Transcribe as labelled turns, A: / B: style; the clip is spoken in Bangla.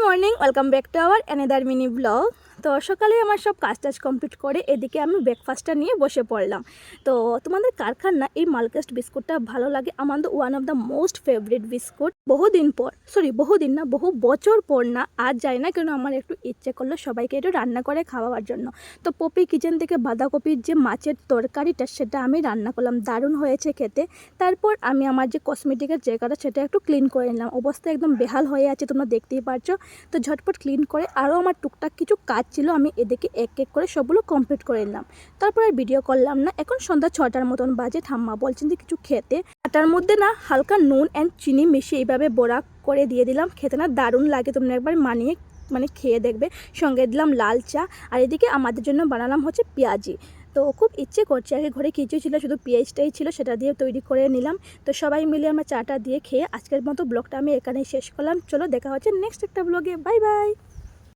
A: Morning, welcome back to our another mini blog. তো সকালে আমার সব কাজ টাজ কমপ্লিট করে এদিকে আমি ব্রেকফাস্টটা নিয়ে বসে পড়লাম। তো তোমাদের কারখানা এই মালকেস্ট বিস্কুটটা ভালো লাগে? আমাদের one of the most favourite biscuit. বহুদিন না, বহু বছর পর না, আর যাই না কেন আমার একটু ইচ্ছে করলো সবাইকে একটু রান্না করে খাওয়ার জন্য। তো পপি কিচেন থেকে বাঁধাকপির যে মাছের তরকারিটা সেটা আমি রান্না করলাম, দারুণ হয়েছে খেতে। তারপর আমি আমার যে কসমেটিকের জায়গাটা সেটা একটু ক্লিন করে নিলাম, অবস্থা একদম বেহাল হয়ে আছে, তোমরা দেখতেই পারছো। তো ঝটপট ক্লিন করে আরও আমার টুকটাক কিছু কাজ ছিল, আমি এদিকে এক এক করে সবগুলো কমপ্লিট করে নিলাম। তারপর আর ভিডিও করলাম না। এখন সন্ধ্যা 6টার মতন বাজে। ঠাম্মা বলছেন যে কিছু খেতে, আটার মধ্যে না হালকা নুন অ্যান্ড চিনি মিশিয়ে এইভাবে বড়া করে দিয়ে দিলাম। খেতে না দারুণ লাগে, তোমরা একবার খেয়ে দেখবে। সঙ্গে দিলাম লাল চা, আর এদিকে আমাদের জন্য বানালাম হচ্ছে পেঁয়াজি। তো খুব ইচ্ছে করছে, আগে ঘরে কিছু ছিল, শুধু পেঁয়াজটাই ছিল, সেটা দিয়ে তৈরি করে নিলাম। তো সবাই মিলে আমরা চাটা দিয়ে খেয়ে আজকের মতো ব্লগটা আমি এখানেই শেষ করলাম। চলো দেখা হচ্ছে নেক্সট একটা ব্লগে। Bye bye.